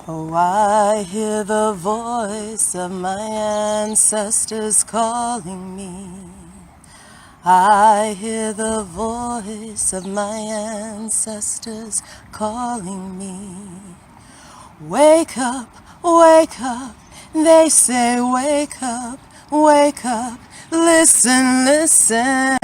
Oh, I hear the voice of my ancestors calling me. I hear the voice of my ancestors calling me. Wake up, they say wake up, listen, listen,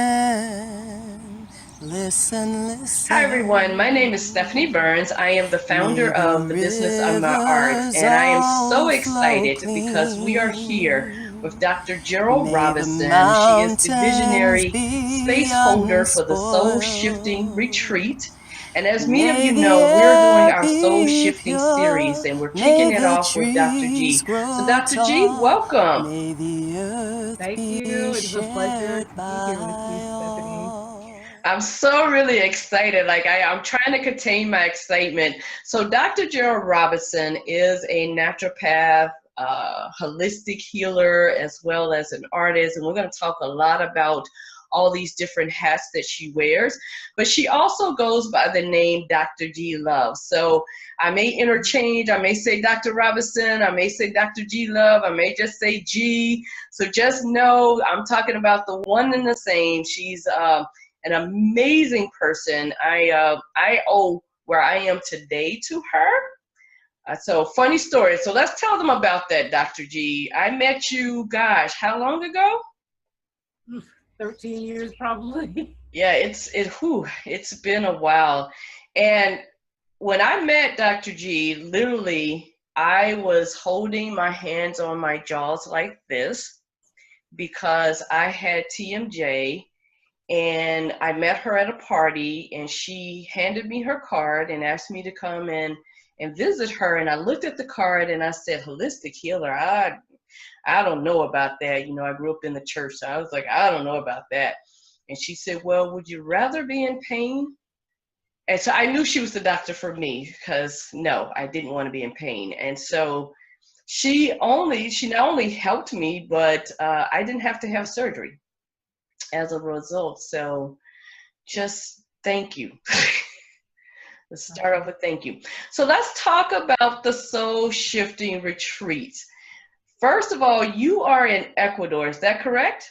listen, Hi everyone, my name is listen. Stephanie Burns. I am the May founder the of the Business of My Art, rivers and I am so all flow excited because we are here clean. with Dr. Geryll May the Robinson. She is the mountains visionary be space holder for the SoulShifting unspoiled. Retreat. And as many of May you the know, we're doing air our Soul be Shifting series, pure. and we're May kicking it the off with Dr. trees G. So grow Dr. G, tall. welcome. May the earth Thank be you. It is a pleasure shared to be here with you, by Stephanie. all. I'm so really excited. I'm trying to contain my excitement. So Dr. Geryll Robinson is a naturopath, holistic healer, as well as an artist. And we're going to talk a lot about all these different hats that she wears. But she also goes by the name Dr. G Love. So I may interchange. I may say Dr. Robinson. I may say Dr. G Love. I may just say G. So just know I'm talking about the one and the same. She's an amazing person. I owe where I am today to her. So funny story. So let's tell them about that, Dr. G. I met you, gosh, how long ago? 13 years probably. Yeah, it's been a while. And when I met Dr. G, literally, I was holding my hands on my jaws like this because I had TMJ. And I met her at a party, and she handed me her card and asked me to come in and visit her. And I looked at the card and I said, holistic healer, I don't know about that. You know, I grew up in the church, so I was like, I don't know about that. And she said, well, would you rather be in pain? And so I knew she was the doctor for me because no, I didn't want to be in pain. And so she not only helped me, but I didn't have to have surgery as a result. So just thank you. Let's start off with thank you. So let's talk about the Soul Shifting Retreats. First of all, you are in Ecuador, is that correct?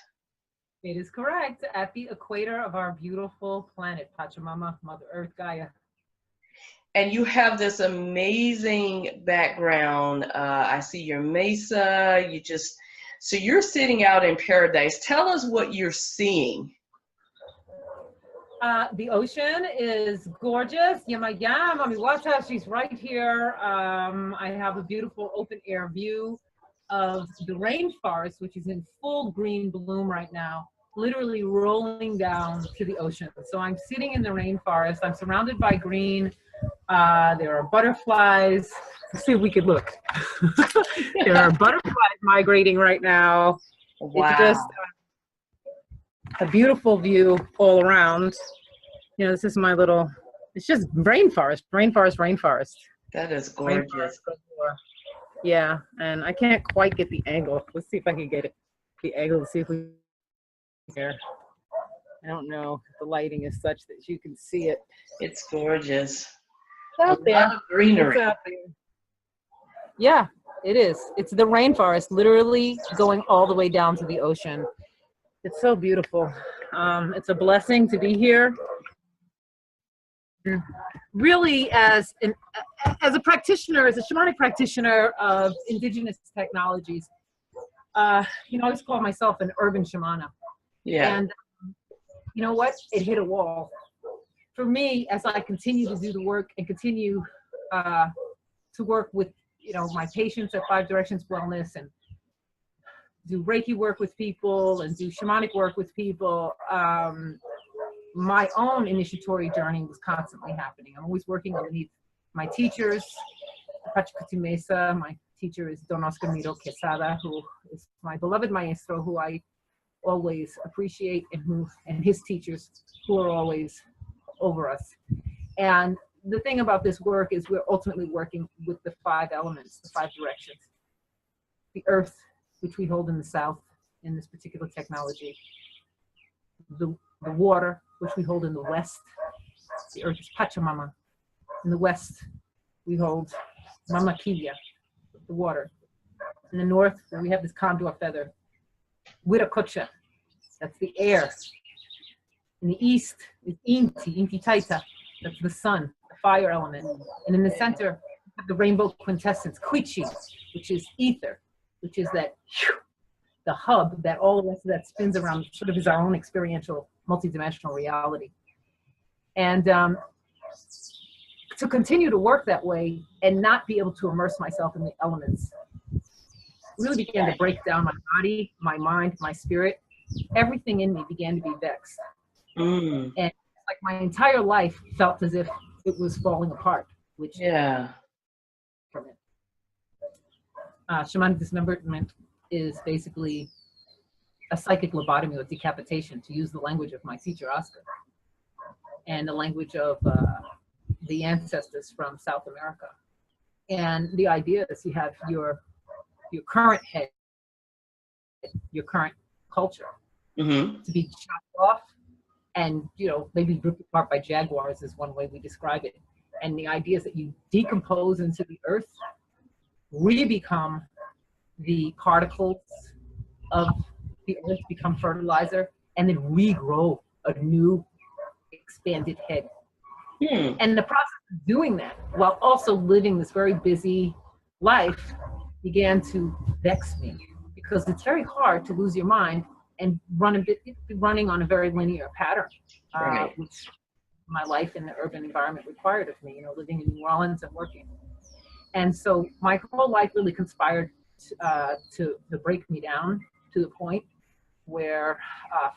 It is correct. At the equator of our beautiful planet, Pachamama, Mother Earth, Gaia. And you have this amazing background. I see your mesa. So you're sitting out in paradise. Tell us what you're seeing. The ocean is gorgeous. Yama Mami Wata, she's right here. I have a beautiful open air view of the rainforest, which is in full green bloom right now, literally rolling down to the ocean. So I'm sitting in the rainforest. I'm surrounded by green. There are butterflies. Let's see if we could look. There are butterflies migrating right now. Wow. It's just a beautiful view all around. You know, this is my little, it's just rainforest. That is gorgeous. Yeah, and I can't quite get the angle. Let's see if I can get it. The angle to see if we here. I don't know if the lighting is such that you can see it. It's gorgeous. It's out there. A lot of greenery. It's out there. Yeah, it is. It's the rainforest, literally going all the way down to the ocean. It's so beautiful. It's a blessing to be here. Really, as a practitioner, as a shamanic practitioner of indigenous technologies, you know, I always call myself an urban shamana. Yeah. And you know what? It hit a wall. For me, as I continue to do the work and continue to work with, you know, my patients at Five Directions Wellness and do Reiki work with people and do shamanic work with people, my own initiatory journey was constantly happening. I'm always working underneath my teachers. Pachakuti Mesa, my teacher is Don Oscar Miro Quesada, who is my beloved maestro, who I always appreciate, and his teachers, who are always over us. And the thing about this work is we're ultimately working with the 5 elements, the 5 directions. The earth, which we hold in the south in this particular technology. The water, which we hold in the west. The earth is Pachamama. In the west, we hold Mamakia, the water. In the north, we have this condor feather. Wiracocha, that's the air. In the east is Inti Taita, that's the sun, the fire element. And in the center, the rainbow quintessence, Quichi, which is ether, which is that the hub that all the rest of that spins around, sort of is our own experiential, multidimensional reality. And to continue to work that way and not be able to immerse myself in the elements really began to break down my body, my mind, my spirit. Everything in me began to be vexed. And like my entire life felt as if it was falling apart, which from it. Shamanic dismemberment is basically a psychic lobotomy or decapitation, to use the language of my teacher Oscar, and the language of the ancestors from South America. And the idea is you have your current head, your current culture, to be chopped off and, you know, maybe ripped apart by jaguars is one way we describe it. And the idea is that you decompose into the earth, re-become the particles of the earth, become fertilizer, and then regrow a new expanded head. And the process of doing that while also living this very busy life began to vex me, because it's very hard to lose your mind and running on a very linear pattern, which my life in the urban environment required of me, you know, living in New Orleans and working. And so my whole life really conspired to break me down to the point where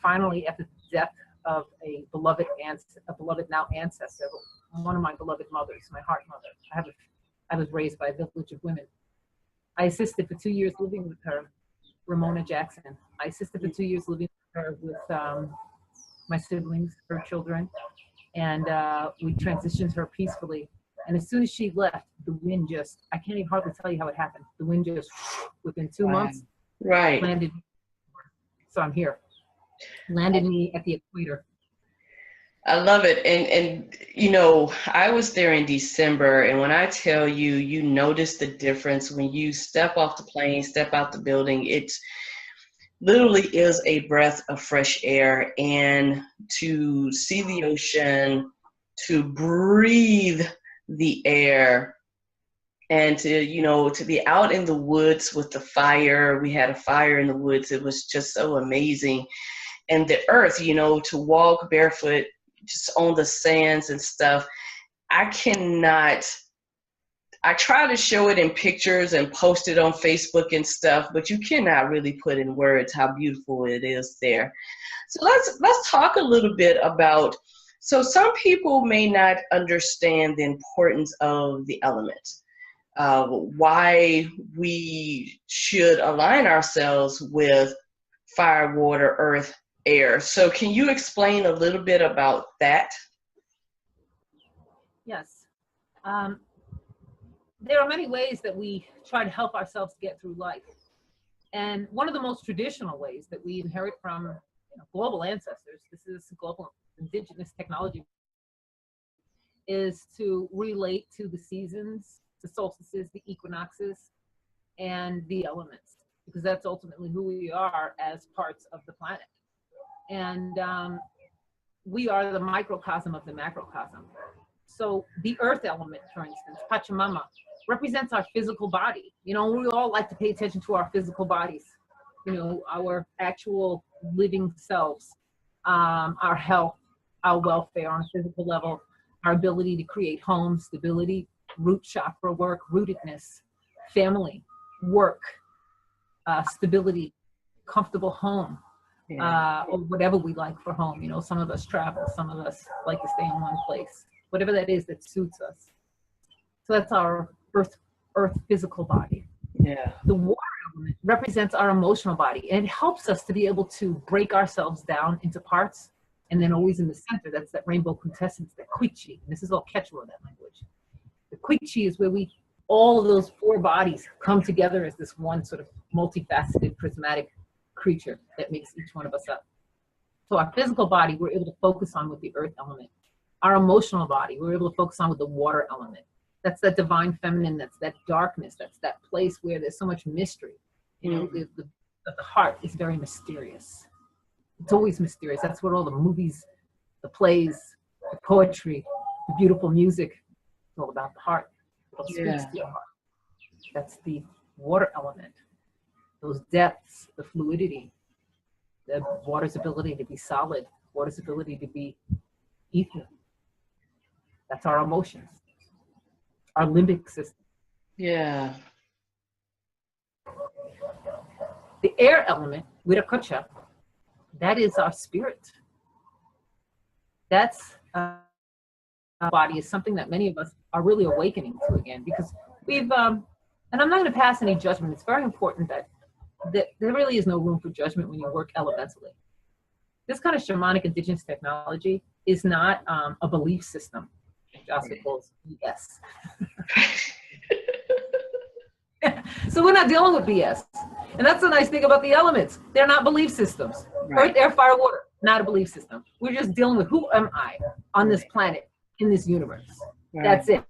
finally, at the death of a beloved now ancestor, one of my beloved mothers, my heart mother, I was raised by a village of women. I assisted for 2 years living with her, Ramona Jackson. I assisted for 2 years living with her with my siblings, her children, and we transitioned her peacefully. And as soon as she left, the wind just, I can't even hardly tell you how it happened. The wind just, within 2 months, landed. So I'm here. Landed me at the equator. I love it. And you know, I was there in December, and when I tell you, you notice the difference when you step off the plane, step out the building. It's literally is a breath of fresh air, and to see the ocean, to breathe the air, and to, you know, to be out in the woods with the fire. We had a fire in the woods. It was just so amazing. And the earth, you know, to walk barefoot just on the sands and stuff. I try to show it in pictures and post it on Facebook and stuff, but you cannot really put in words how beautiful it is there. So let's talk a little bit about, so some people may not understand the importance of the elements, why we should align ourselves with fire, water, earth, air. So can you explain a little bit about that? Yes. There are many ways that we try to help ourselves get through life. And one of the most traditional ways that we inherit from, you know, global ancestors, this is global indigenous technology, is to relate to the seasons, the solstices, the equinoxes, and the elements, because that's ultimately who we are as parts of the planet. And we are the microcosm of the macrocosm. So the earth element, for instance, Pachamama, represents our physical body. You know, we all like to pay attention to our physical bodies, you know, our actual living selves, our health, our welfare on a physical level, our ability to create home, stability, root chakra work, rootedness, family, work, stability, comfortable home. Or whatever we like for home. You know, some of us travel, some of us like to stay in one place, whatever that is that suits us. So that's our earth physical body. The water element represents our emotional body, and it helps us to be able to break ourselves down into parts, and then always in the center, that's that rainbow quintessence, that Quichi. And this is all Quechua, that language. The Quichi is where all of those four bodies come together as this one sort of multifaceted, prismatic creature that makes each one of us up. So our physical body, we're able to focus on with the earth element. Our emotional body, we're able to focus on with the water element. That's that divine feminine. That's that darkness. That's that place where there's so much mystery. You know, the heart is very mysterious. It's always mysterious. That's what all the movies, the plays, the poetry, the beautiful music, it's all about the heart. It speaks to your heart. That's the water element. Those depths, the fluidity, the water's ability to be solid, water's ability to be ether. That's our emotions, our limbic system. Yeah. The air element, Viracocha, that is our spirit. That's our body is something that many of us are really awakening to again, because we've, and I'm not going to pass any judgment. It's very important that there really is no room for judgment when you work elementally. This kind of shamanic indigenous technology is not a belief system. Jocelyn calls BS. So we're not dealing with BS. And that's the nice thing about the elements. They're not belief systems. Earth, air, fire, water, not a belief system. We're just dealing with who am I on this planet, in this universe. That's it.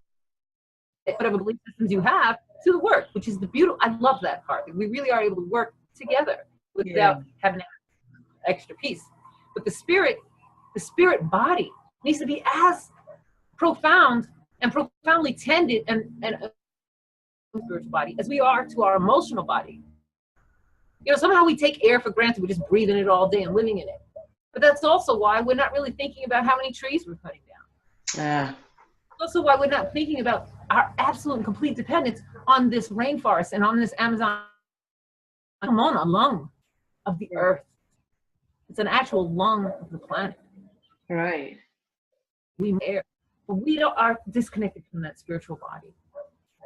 Whatever belief systems you have, to the work, which is the beautiful, I love that part. We really are able to work together without having extra piece. But the spirit body needs to be as profound and profoundly tended and spiritual body as we are to our emotional body. You know, somehow we take air for granted. We're just breathing it all day and living in it. But that's also why we're not really thinking about how many trees we're cutting down. Also why we're not thinking about our absolute and complete dependence on this rainforest and on this Amazon. Come on, a lung of the earth. It's an actual lung of the planet. Right. We air, but we are disconnected from that spiritual body.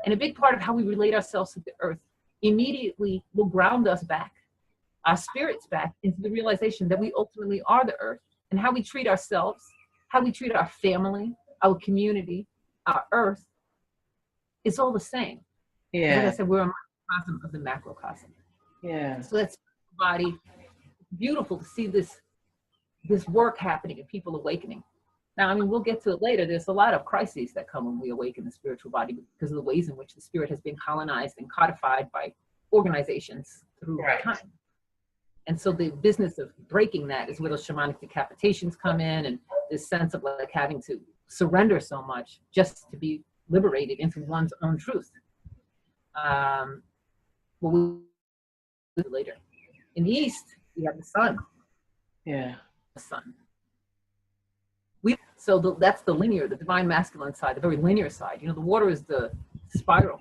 And a big part of how we relate ourselves to the earth immediately will ground us back, our spirits back, into the realization that we ultimately are the earth, and how we treat ourselves, how we treat our family, our community, our earth, it's all the same. Yeah. Like I said, we're a microcosm of the macrocosm. Yeah. So that's body. Beautiful to see this work happening and people awakening. Now, I mean, we'll get to it later. There's a lot of crises that come when we awaken the spiritual body because of the ways in which the spirit has been colonized and codified by organizations through time. And so the business of breaking that is where those shamanic decapitations come in, and this sense of like having to surrender so much just to be liberated into one's own truth. We'll later. In the East, we have the sun. Yeah. The sun. That's the linear, the divine masculine side, the very linear side. You know, the water is the spiral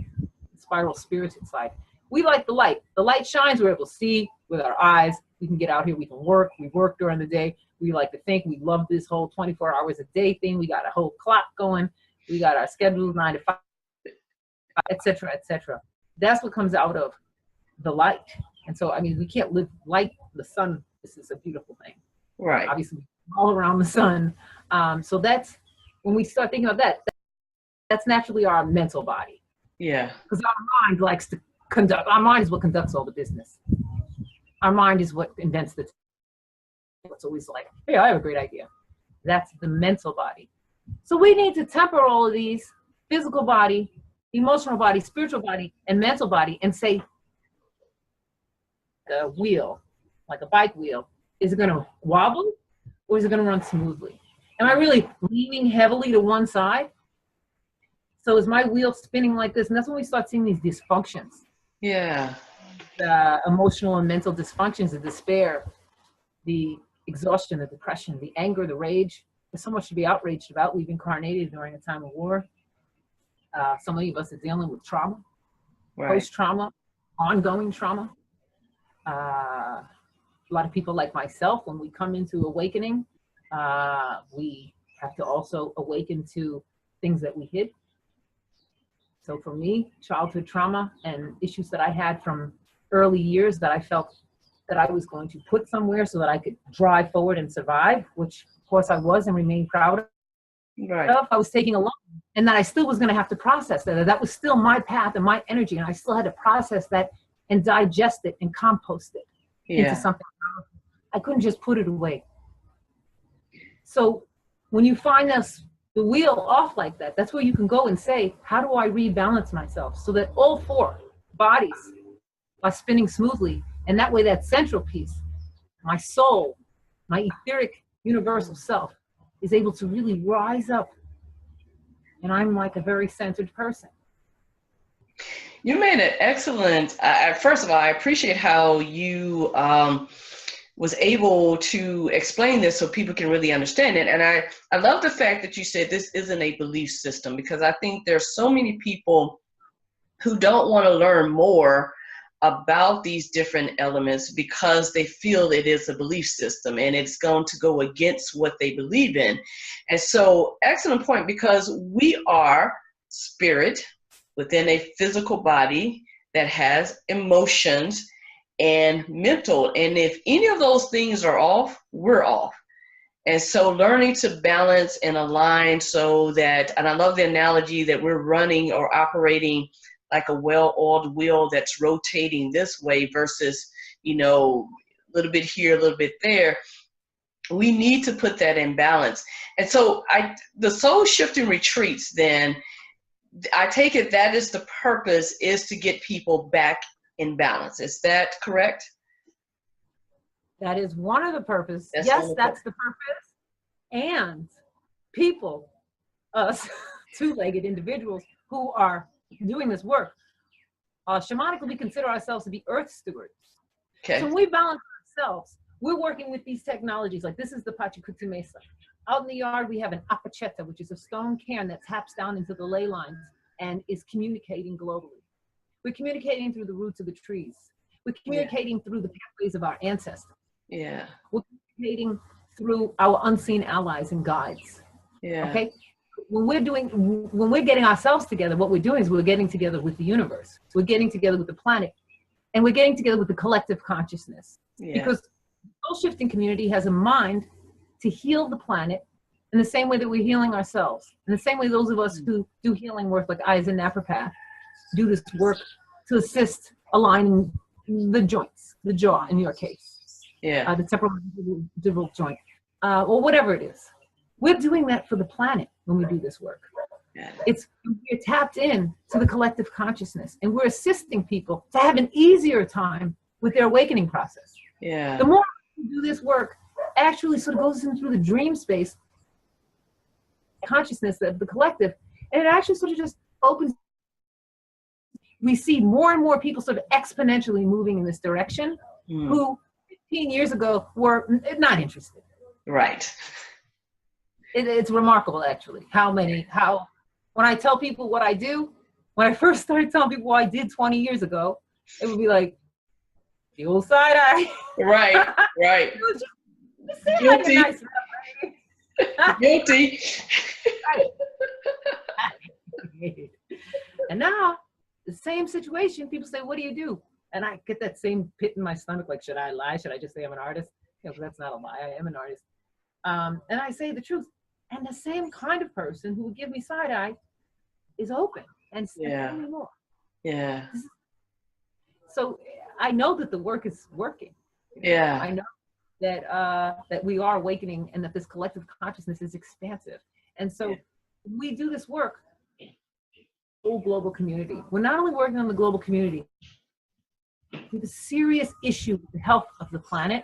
spirited side. We like the light. The light shines, we're able to see with our eyes. We can get out here, we can work. We work during the day. We like to think. We love this whole 24 hours a day thing. We got a whole clock going. We got our schedule 9 to 5, etc., etc. That's what comes out of the light. And so, I mean, we can't live like the sun. This is a beautiful thing. Right. Obviously, all around the sun. So that's, when we start thinking about that, that's naturally our mental body. Yeah. Because our mind likes to conduct, our mind is what conducts all the business. Our mind is what invents the, it's always like, hey, I have a great idea. That's the mental body. So we need to temper all of these: physical body, emotional body, spiritual body, and mental body, and say, the wheel, like a bike wheel, is it going to wobble or is it going to run smoothly? Am I really leaning heavily to one side? So is my wheel spinning like this? And that's when we start seeing these dysfunctions. Yeah. The emotional and mental dysfunctions, the despair, the exhaustion, the depression, the anger, the rage. There's so much to be outraged about. We've incarnated during a time of war. So many of us are dealing with trauma, post-trauma, ongoing trauma. A lot of people like myself, when we come into awakening, we have to also awaken to things that we hid. So for me, childhood trauma and issues that I had from early years that I felt that I was going to put somewhere so that I could drive forward and survive, which of course I was and remain proud of. I was taking along, and that I still was going to have to process that. That was still my path and my energy, and I still had to process that and digest it and compost it into something. I couldn't just put it away. So when you find us the wheel off like that, that's where you can go and say, how do I rebalance myself so that all four bodies are spinning smoothly? And that way, that central piece, my soul, my etheric universal self, is able to really rise up. And I'm like a very centered person. You made an excellent, first of all, I appreciate how you was able to explain this so people can really understand it. And I love the fact that you said this isn't a belief system, because I think there's so many people who don't want to learn more about these different elements because they feel it is a belief system and it's going to go against what they believe in. And so, excellent point, because we are spirit within a physical body that has emotions and mental. And if any of those things are off, we're off. And so learning to balance and align so that, and I love the analogy that we're running or operating like a well-oiled wheel that's rotating this way versus, you know, a little bit here, a little bit there. We need to put that in balance. And so the soul shifting retreats, then I take it that is the purpose, is to get people back in balance. Is that correct? That is one of the purposes. That's yes, that's the purpose. And people, us two-legged individuals who are doing this work, shamanically, we consider ourselves to be earth stewards. Okay. So when we balance ourselves, we're working with these technologies. Like this is the Pachakuti Mesa. Out in the yard, we have an apacheta, which is a stone cairn that taps down into the ley lines and is communicating globally. We're communicating through the roots of the trees. We're communicating through the pathways of our ancestors. Yeah. We're communicating through our unseen allies and guides. Yeah. Okay. When we're getting ourselves together, what we're doing is we're getting together with the universe. We're getting together with the planet, and we're getting together with the collective consciousness. Yeah. Because the soul shifting community has a mind to heal the planet in the same way that we're healing ourselves. In the same way those of us who do healing work, like I as a naturopath, do this work to assist aligning the joints, the jaw in your case, the temporal joint, or whatever it is. We're doing that for the planet when we do this work. We're tapped in to the collective consciousness, and we're assisting people to have an easier time with their awakening process. Yeah. The more we do this work, actually sort of goes in through the dream space consciousness of the collective, and it actually sort of just opens. We see more and more people sort of exponentially moving in this direction who 15 years ago were not interested. Right. It's remarkable, actually, when I tell people what I do, when I first started telling people what I did 20 years ago, it would be like, the old side eye. Right, right. Guilty. Nice, Guilty. And now, the same situation, people say, what do you do? And I get that same pit in my stomach, like, should I lie? Should I just say I'm an artist? You know, that's not a lie, I am an artist. And I say the truth. And the same kind of person who would give me side eye is open and says, tell me more. Yeah. So I know that the work is working. Yeah. I know that we are awakening and that this collective consciousness is expansive. And so we do this work, whole global community. We're not only working on the global community, we have a serious issue with the health of the planet.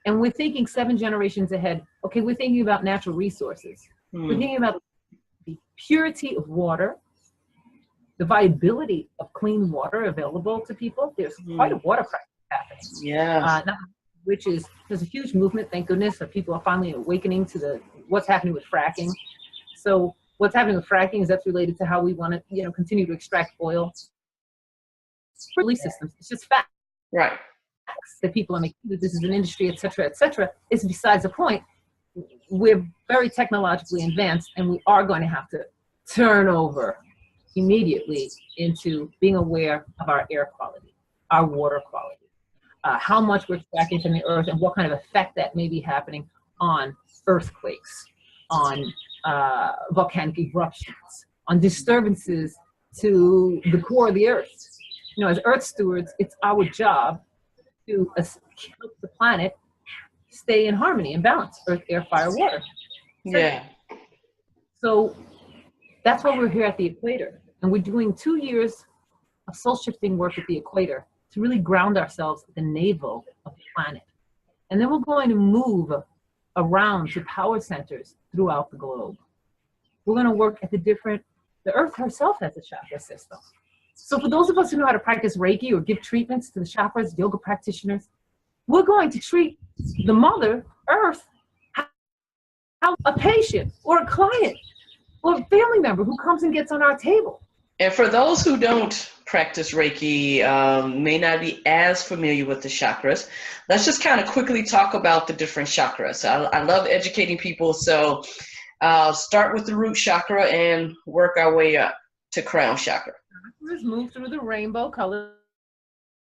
And we're thinking 7 generations ahead. Okay, we're thinking about natural resources. We're thinking about the purity of water, the viability of clean water available to people. There's quite a water crisis happening. Yeah. There's a huge movement, thank goodness, that people are finally awakening to what's happening with fracking. So what's happening with fracking is that's related to how we want to, continue to extract oil. Belief systems, it's just fact. Right. That people are making, that this is an industry, et cetera, is besides the point. We're very technologically advanced, and we are going to have to turn over immediately into being aware of our air quality, our water quality, how much we're extracting from the earth, and what kind of effect that may be happening on earthquakes, on volcanic eruptions, on disturbances to the core of the earth. As earth stewards, it's our job to help the planet stay in harmony and balance, earth, air, fire, water. So that's why we're here at the equator. And we're doing 2 years of soul shifting work at the equator to really ground ourselves at the navel of the planet. And then we're going to move around to power centers throughout the globe. We're going to work at the earth herself has a chakra system. So for those of us who know how to practice Reiki or give treatments to the chakras, yoga practitioners, we're going to treat the mother earth how a patient or a client or a family member who comes and gets on our table. And for those who don't practice Reiki, may not be as familiar with the chakras, let's just kind of quickly talk about the different chakras. I love educating people, so start with the root chakra and work our way up to crown chakra. Let's move through the rainbow colors.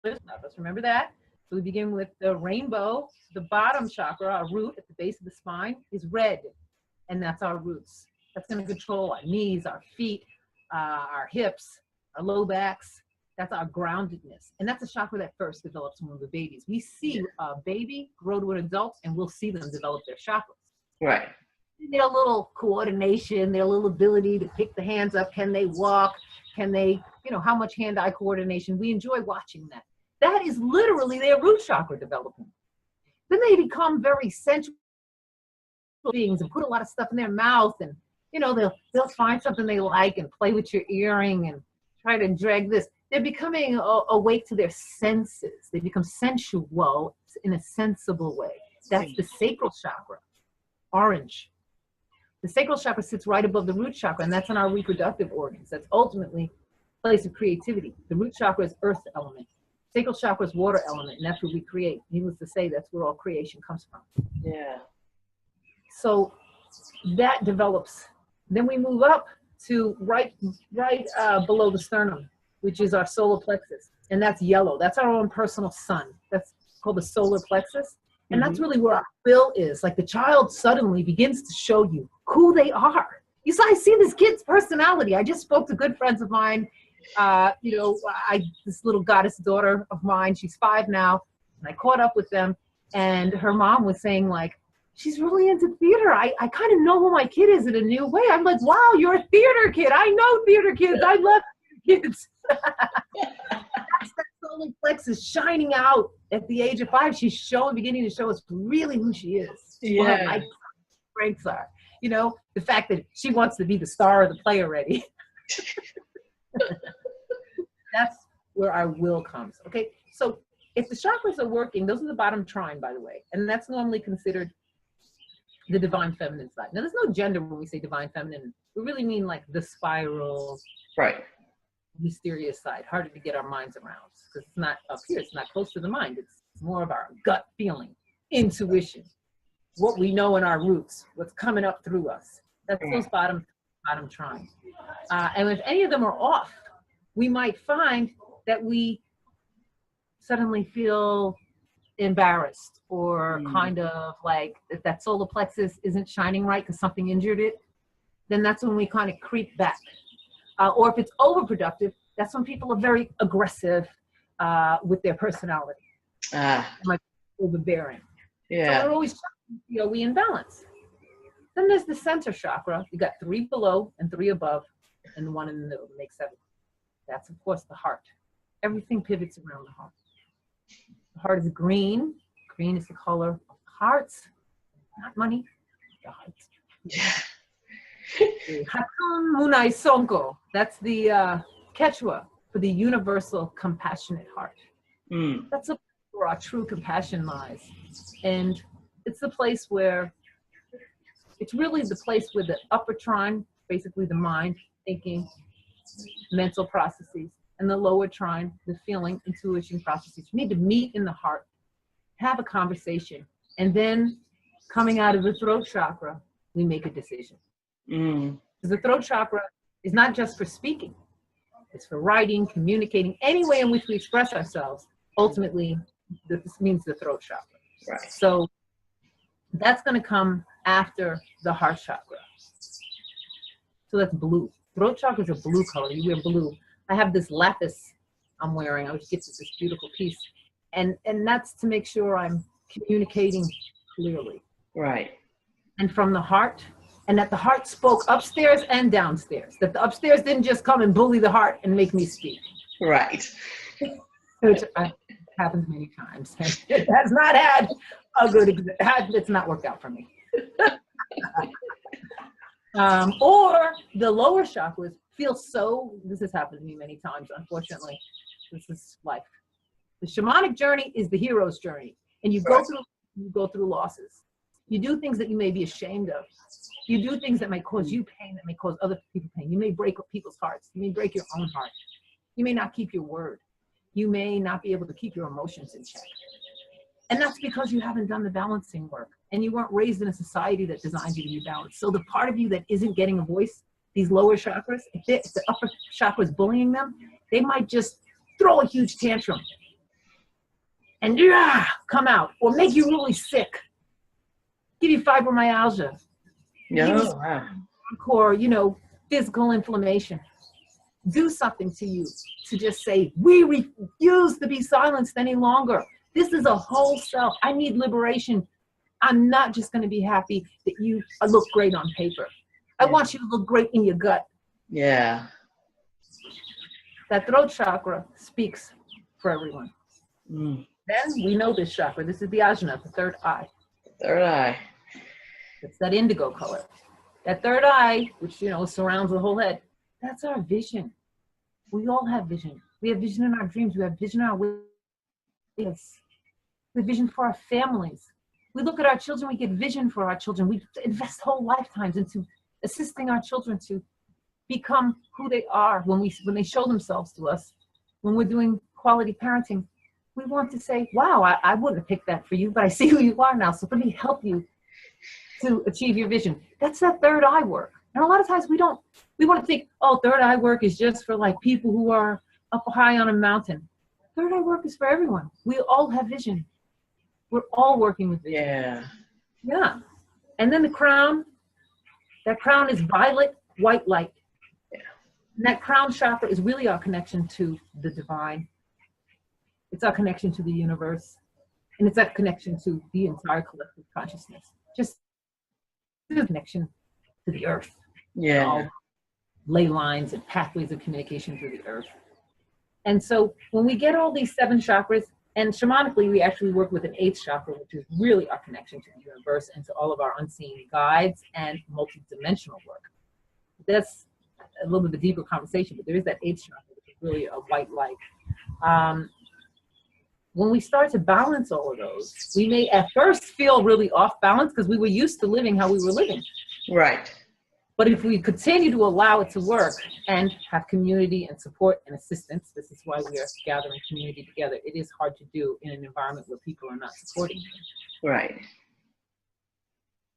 Let's remember that. So we begin with the rainbow. The bottom chakra, our root at the base of the spine, is red, and that's our roots. That's going to control our knees, our feet, our hips, our low backs. That's our groundedness. And that's a chakra that first develops when we're babies. We see a baby grow to an adult, and we'll see them develop their chakras. Right. Their little coordination, their little ability to pick the hands up. Can they walk? Can they, how much hand-eye coordination? We enjoy watching that. That is literally their root chakra development. Then they become very sensual beings and put a lot of stuff in their mouth, and they'll find something they like and play with your earring and try to drag this. They're becoming awake to their senses. They become sensual in a sensible way. That's the sacral chakra, orange. The sacral chakra sits right above the root chakra, and that's in our reproductive organs. That's ultimately a place of creativity. The root chakra is earth element. Sacral chakra is water element, and that's what we create. Needless to say, that's where all creation comes from. Yeah. So that develops. Then we move up to right below the sternum, which is our solar plexus, and that's yellow. That's our own personal sun. That's called the solar plexus, and that's really where our will is. Like the child suddenly begins to show you who they are. You see, I see this kid's personality. I just spoke to good friends of mine. This little goddess daughter of mine, she's 5 now, and I caught up with them, and her mom was saying, like, she's really into theater. I kind of know who my kid is in a new way. I'm like, wow, you're a theater kid. I know theater kids. I love theater kids. That's that solar plexus shining out at the age of 5. She's beginning to show us really who she is. Yeah. What her strengths are. The fact that she wants to be the star of the play already. That's where our will comes. Okay, so if the chakras are working, those are the bottom trine, by the way, and that's normally considered the divine feminine side. Now, there's no gender when we say divine feminine. We really mean like the spiral, right, mysterious side, harder to get our minds around because it's not up here. It's not close to the mind. It's more of our gut feeling, intuition, what we know in our roots, what's coming up through us. That's those bottom trine. And if any of them are off, we might find that we suddenly feel embarrassed or kind of like if that solar plexus isn't shining right because something injured it, then that's when we kind of creep back. Or if it's overproductive, that's when people are very aggressive with their personality. Like overbearing. Yeah. So we're always we in balance. Then there's the center chakra. You got 3 below and 3 above and 1 in the middle to make 7. That's, of course, the heart. Everything pivots around the heart. The heart is green. Green is the color of hearts, not money, the hearts. Hakun Munai Sonko. That's the Quechua for the universal compassionate heart. That's where our true compassion lies. And it's the place where, it's really the place where the upper trine, basically the mind, thinking, mental processes, and the lower trine, the feeling, intuition processes. You need to meet in the heart, have a conversation, and then coming out of the throat chakra, we make a decision. Because the throat chakra is not just for speaking. It's for writing, communicating, any way in which we express ourselves. Ultimately, this means the throat chakra. Right. So that's going to come after the heart chakra. So that's blue. Throat chakra is a blue color. You wear blue. I have this lapis I'm wearing. I was just this beautiful piece. And that's to make sure I'm communicating clearly. Right. And from the heart, and that the heart spoke upstairs and downstairs, that the upstairs didn't just come and bully the heart and make me speak. Right. Which happens many times. It has not had a good, it's not worked out for me. Or the lower chakras feel so, this has happened to me many times, unfortunately. This is life. The shamanic journey is the hero's journey. And you go through losses. You do things that you may be ashamed of. You do things that may cause you pain, that may cause other people pain. You may break people's hearts. You may break your own heart. You may not keep your word. You may not be able to keep your emotions in check. And that's because you haven't done the balancing work. And you weren't raised in a society that designed you to be balanced. So the part of you that isn't getting a voice, these lower chakras, if the upper chakra is bullying them, they might just throw a huge tantrum and come out, or make you really sick, give you fibromyalgia, or physical inflammation, do something to you to just say, we refuse to be silenced any longer. This is a whole self. I need liberation. I'm not just going to be happy that you look great on paper. I want you to look great in your gut. Yeah. That throat chakra speaks for everyone. Mm. Then we know this chakra. This is the ajna, the third eye. Third eye. It's that indigo color. That third eye, which, surrounds the whole head, that's our vision. We all have vision. We have vision in our dreams. We have vision in our ways. We have vision for our families. We look at our children, we get vision for our children. We invest whole lifetimes into assisting our children to become who they are when they show themselves to us. When we're doing quality parenting, we want to say, wow, I wouldn't have picked that for you, but I see who you are now. So let me help you to achieve your vision. That's that third eye work. And a lot of times we want to think, oh, third eye work is just for like people who are up high on a mountain. Third eye work is for everyone. We all have vision. We're all working with vision. Yeah. Yeah. And then the crown, that crown is violet, white light. Yeah. And that crown chakra is really our connection to the divine. It's our connection to the universe. And it's that connection to the entire collective consciousness. Just a connection to the earth. Yeah. All ley lines and pathways of communication through the earth. And so when we get all these 7 chakras, and shamanically, we actually work with an 8th chakra, which is really our connection to the universe and to all of our unseen guides and multidimensional work. That's a little bit of a deeper conversation, but there is that 8th chakra, which is really a white light. When we start to balance all of those, we may at first feel really off balance because we were used to living how we were living. Right. But if we continue to allow it to work and have community and support and assistance, this is why we are gathering community together. It is hard to do in an environment where people are not supporting you. Right.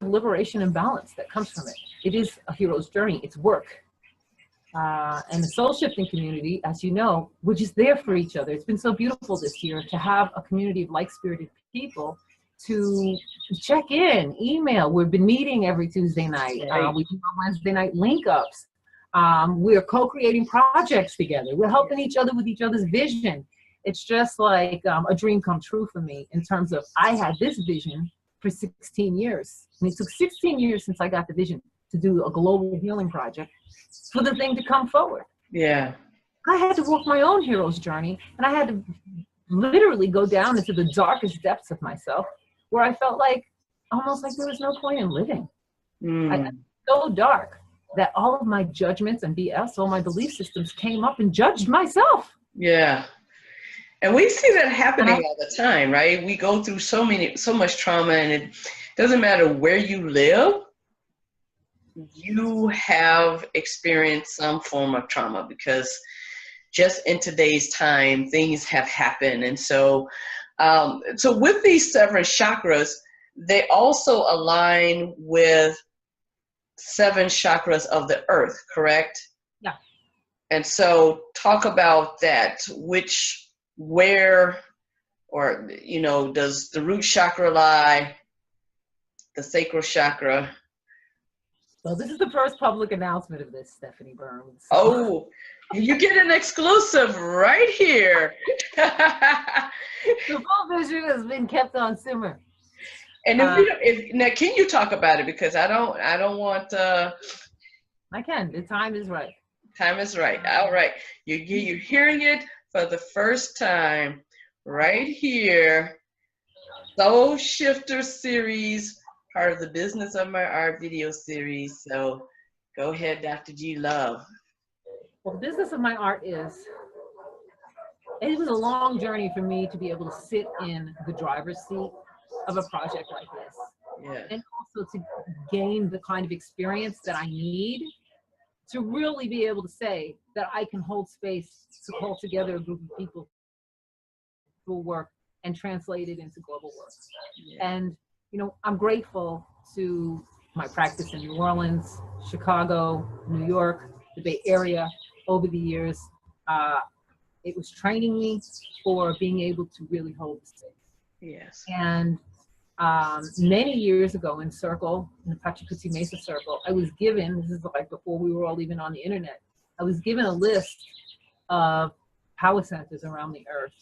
Liberation and balance that comes from it. It is a hero's journey. It's work. And the soul shifting community, as you know, we're just there for each other. It's been so beautiful this year to have a community of like-spirited people to check in, email. We've been meeting every Tuesday night. We do Wednesday night link-ups. We're co-creating projects together. We're helping each other with each other's vision. It's just like a dream come true for me in terms of I had this vision for 16 years. And it took 16 years since I got the vision to do a global healing project for the thing to come forward. Yeah. I had to walk my own hero's journey, and I had to literally go down into the darkest depths of myself where I felt like almost like there was no point in living. I got so dark that all of my judgments and BS, all my belief systems came up and judged myself. Yeah. And we see that happening all the time, right? We go through so much trauma, and it doesn't matter where you live, you have experienced some form of trauma because just in today's time, things have happened. And so, so with these 7 chakras, they also align with 7 chakras of the earth, correct? Yeah. And so talk about that, where, or, does the root chakra lie, the sacral chakra? Well, this is the first public announcement of this, Stephanie Burns. Oh, you get an exclusive right here. The full vision has been kept on simmer. And if we don't, now, can you talk about it? Because I don't want. I can. The time is right. Time is right. All right, you're hearing it for the first time right here. SoulShifters Series, part of the Business of My Art video series. So go ahead, Dr. G. Love. Well, the business of my art is, it was a long journey for me to be able to sit in the driver's seat of a project like this. Yeah. And also to gain the kind of experience that I need to really be able to say that I can hold space to call together a group of people who work and translate it into global work. Yeah. And, you know, I'm grateful to my practice in New Orleans, Chicago, New York, the Bay Area over the years. It was training me for being able to really hold the space. Yes. And many years ago in Circle, in the Pachakuti Mesa Circle, I was given, this is like before we were all even on the internet, I was given a list of power centers around the earth,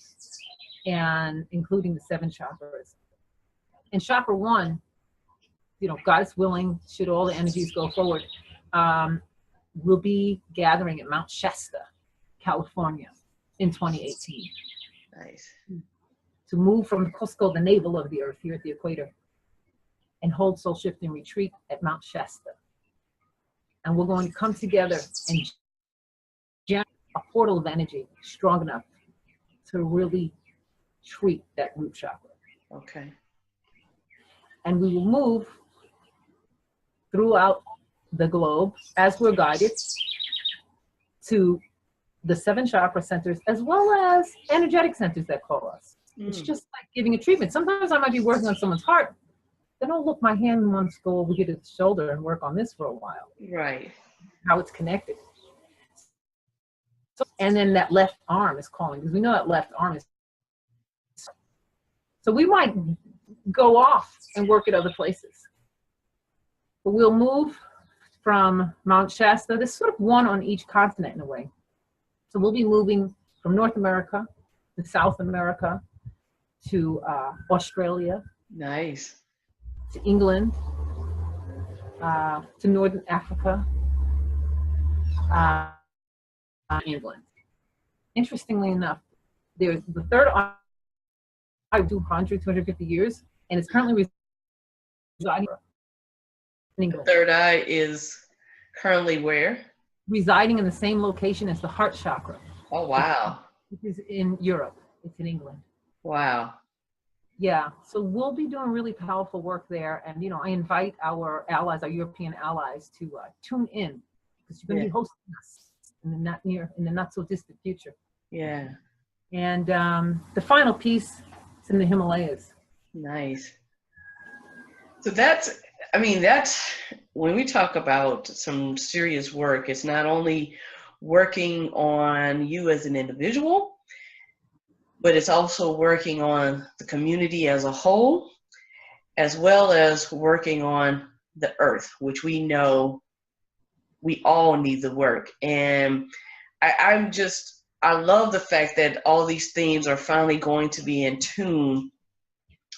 and including the 7 chakras. And chakra 1, you know, God is willing, should all the energies go forward, will be gathering at Mount Shasta, California in 2018. Nice. To move from Cusco, the navel of the earth here at the equator, and hold SoulShifting Retreat at Mount Shasta. And we're going to come together and generate a portal of energy strong enough to really treat that root chakra. Okay. And we will move throughout the globe as we're guided to the 7 chakra centers, as well as energetic centers that call us. It's just like giving a treatment. Sometimes I might be working on someone's heart. Then, oh, look, my hand wants to go over here to the shoulder and work on this for a while. Right. How it's connected. So, and then that left arm is calling, because we know that left arm is. So we might go off and work at other places. But we'll move from Mount Shasta. There's sort of one on each continent in a way. So we'll be moving from North America to South America to Australia. Nice. To England, to Northern Africa, England. Interestingly enough, there's the third eye, 250 years, and it's currently residing in England. The third eye is currently where? Residing in the same location as the heart chakra. Oh, wow. Which is in Europe. It's in England. Wow. Yeah, so we'll be doing really powerful work there. And, you know, I invite our allies, our European allies, to tune in, because you're going to be hosting us in the not so distant future. Yeah. And the final piece is in the Himalayas. Nice. So that's, I mean, that's, when we talk about some serious work, it's not only working on you as an individual, but it's also working on the community as a whole, as well as working on the earth, which we know we all need the work. And I love the fact that all these themes are finally going to be in tune.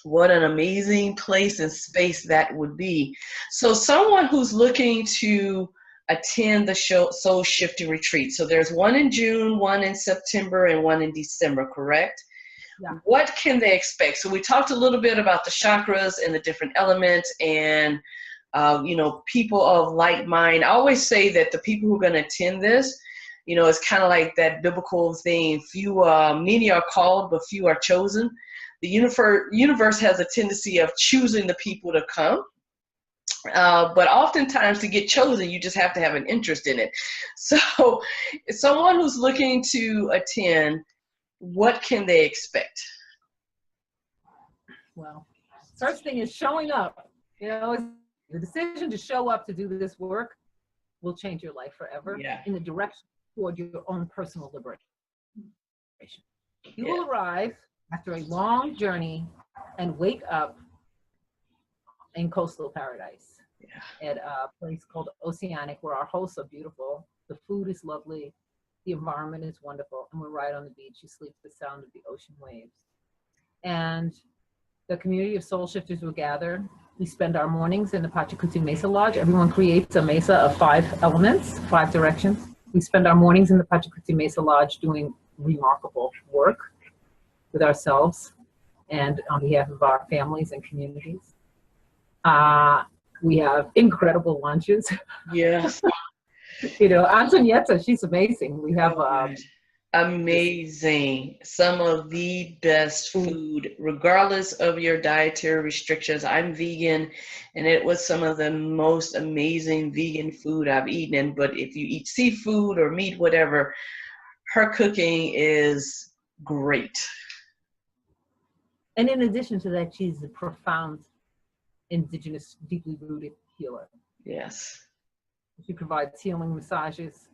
What an amazing place and space that would be. So someone who's looking to attend the SoulShifting Retreat. So there's one in June, one in September, and one in December, correct? Yeah. What can they expect? So we talked a little bit about the chakras and the different elements, and you know, people of like mind. I always say that the people who are going to attend this, you know, it's kind of like that biblical thing. Many are called, but few are chosen. The universe has a tendency of choosing the people to come. But oftentimes to get chosen, you just have to have an interest in it. So someone who's looking to attend, what can they expect? Well, first thing is showing up. You know, the decision to show up to do this work will change your life forever in the direction toward your own personal liberation. You will arrive after a long journey and wake up in coastal paradise at a place called Oceanic, where our hosts are beautiful. The food is lovely. The environment is wonderful. And we're right on the beach. You sleep to the sound of the ocean waves. And the community of soul shifters will gather. We spend our mornings in the Pachakuti Mesa Lodge. Everyone creates a mesa of 5 elements, 5 directions. We spend our mornings in the Pachakuti Mesa Lodge doing remarkable work with ourselves and on behalf of our families and communities. We have incredible lunches. Yes. You know, Antonietta, she's amazing. We have amazing. Some of the best food, regardless of your dietary restrictions. I'm vegan, and it was some of the most amazing vegan food I've eaten. But if you eat seafood or meat, whatever, her cooking is great. and in addition to that, she's a profound indigenous, deeply rooted healer. Yes. She provides healing massages,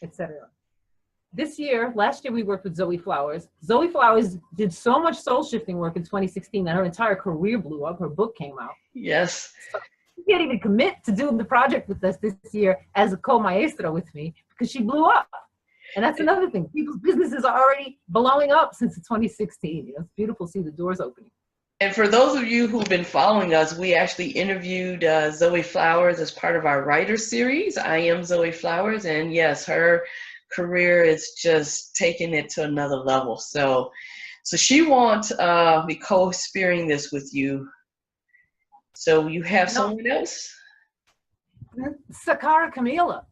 etc. Last year we worked with Zoe Flowers. Zoe Flowers did so much soul shifting work in 2016 that her entire career blew up. Her book came out. Yes. So she can't even commit to doing the project with us this year as a co-maestro with me because she blew up. And that's another thing. People's businesses are already blowing up since 2016. You know, it's beautiful to see the doors opening. And for those of you who've been following us, we actually interviewed Zoe Flowers as part of our writer series. I am Zoe Flowers, and yes, her career is just taking it to another level. So she wants me co-spearing this with you. So you have someone else? Sakara Camila,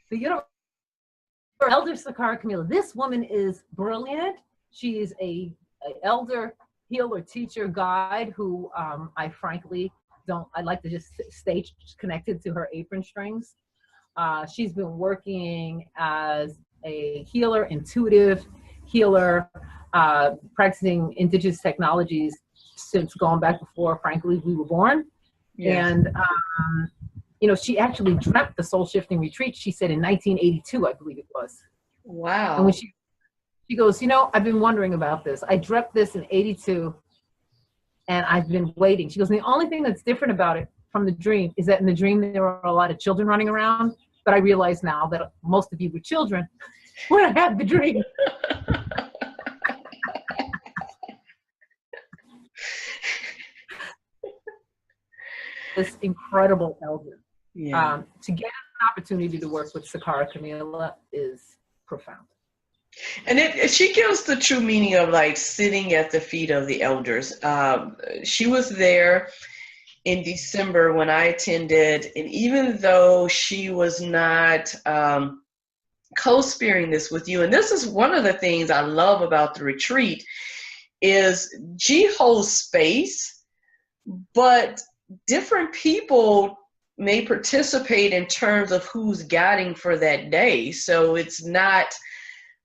the elder Sakara Camila. This woman is brilliant. She is a elder healer, teacher, guide who I frankly I like to just stay connected to her apron strings. She's been working as a healer, intuitive healer, practicing indigenous technologies since going back before, frankly, we were born. Yes. And, you know, she actually dreamt the SoulShifting Retreats, she said in 1982, I believe it was. Wow. And when she goes, you know, I've been wondering about this. I dreamt this in 82 and I've been waiting. She goes, and the only thing that's different about it from the dream is that in the dream there were a lot of children running around, but I realize now that most of you were children when I had the dream. This incredible elder. Yeah. To get an opportunity to work with Sakara Camila is profound. And she gives the true meaning of like sitting at the feet of the elders. She was there in December when I attended, and even though she was not co-spearing this with you, and this is one of the things I love about the retreat, is G holds space, but different people may participate in terms of who's guiding for that day. So it's not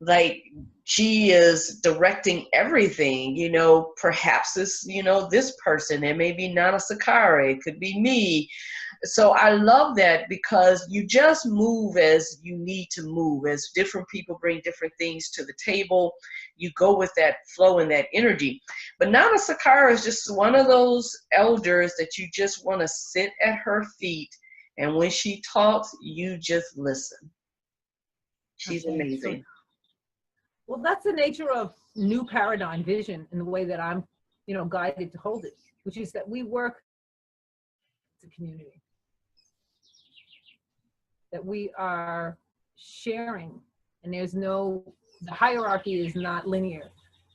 like G is directing everything, you know, perhaps it's, you know, this person, it may be Nana Sakara, it could be me. So I love that because you just move as you need to move, as different people bring different things to the table, you go with that flow and that energy. But Nana Sakara is just one of those elders that you just want to sit at her feet, and when she talks, you just listen. She's amazing. Well, that's the nature of new paradigm vision in the way that I'm, you know, guided to hold it, which is that we work as a community, that we are sharing, and the hierarchy is not linear.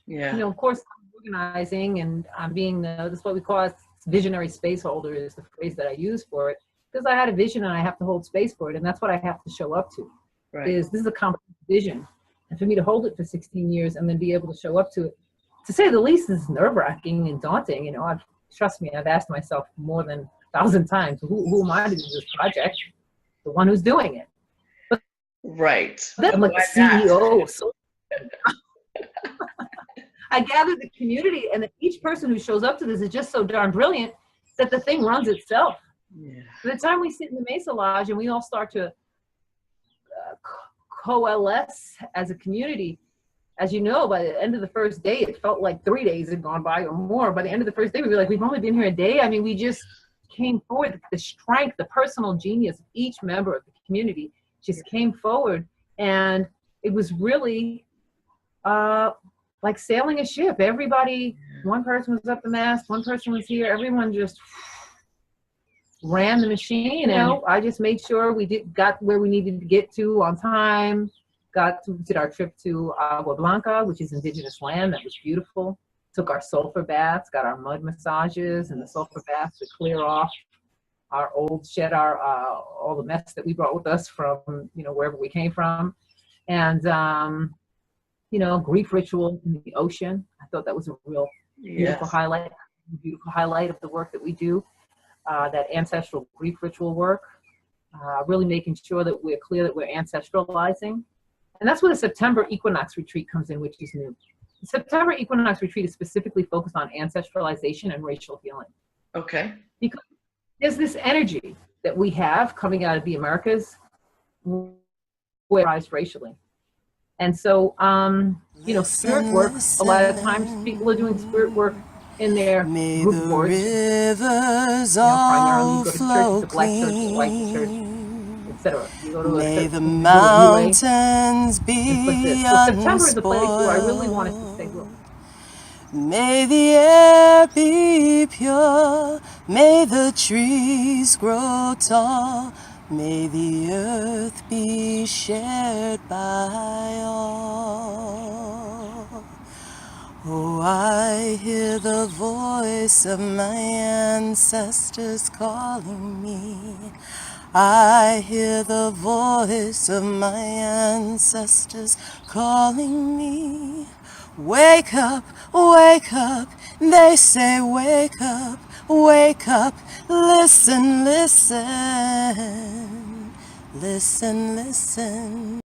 Yeah. You know, of course, I'm organizing and I'm being that's what we call visionary spaceholder is the phrase that I use for it, because I had a vision and I have to hold space for it, and that's what I have to show up to. Right. This is a complex vision. And for me to hold it for 16 years and then be able to show up to it, to say the least, is nerve-wracking and daunting. You know, trust me, I've asked myself more than 1,000 times, who am I to do this project? The one who's doing it. But right. I'm like the CEO. So I gather the community, and that each person who shows up to this is just so darn brilliant that the thing runs itself. Yeah. By the time we sit in the Mesa Lodge and we all start to coalesce as a community, as you know, by the end of the first day, it felt like 3 days had gone by or more. By the end of the first day, we were like, we've only been here a day. I mean, we just came forward. The strength, the personal genius of each member of the community just came forward. And it was really like sailing a ship. Everybody One person was up the mast, one person was here. Everyone just ran the machine, and I just made sure we got where we needed to get to on time. Did our trip to Agua Blanca, which is indigenous land. That was beautiful. Took our sulfur baths, got our mud massages and the sulfur baths to clear off our shed all the mess that we brought with us from wherever we came from, and grief ritual in the ocean. I thought that was a real beautiful highlight of the work that we do. That ancestral grief ritual work, really making sure that we're clear that we're ancestralizing. And that's where the September equinox retreat comes in, which is new. The September equinox retreat is specifically focused on ancestralization and racial healing. Okay. Because there's this energy that we have coming out of the Americas, raised racially. And so, spirit work, a lot of times people are doing spirit work in their group boards. Primarily you go to churches, a black church, a white church, etc. You go to May the mountains be so September is a place where I really wanted to stay real. May the air be pure, may the trees grow tall, may the earth be shared by all. Oh, I hear the voice of my ancestors calling me. I hear the voice of my ancestors calling me. Wake up, they say wake up, listen, listen, listen, listen.